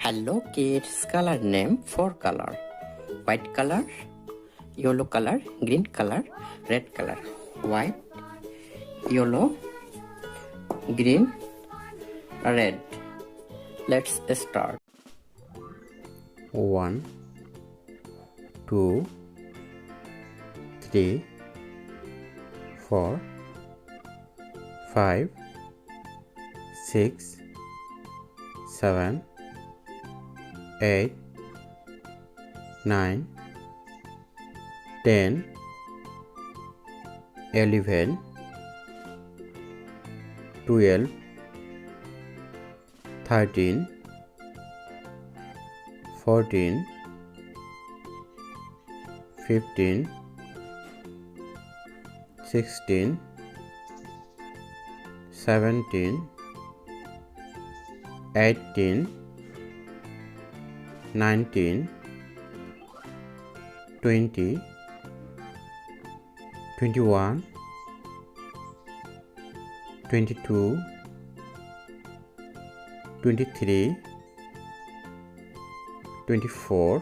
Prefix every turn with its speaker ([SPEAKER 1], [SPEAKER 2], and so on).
[SPEAKER 1] Hello kids, color name 4 color. White color, yellow color, green color, red color. White, yellow, green, red. Let's start. 1, 2, 3, 4, 5, 6, 7, 8, 9, 10, 11, 12, 13, 14, 15, 16, 17, 18, 19, 20, 21, 22, 23, 24,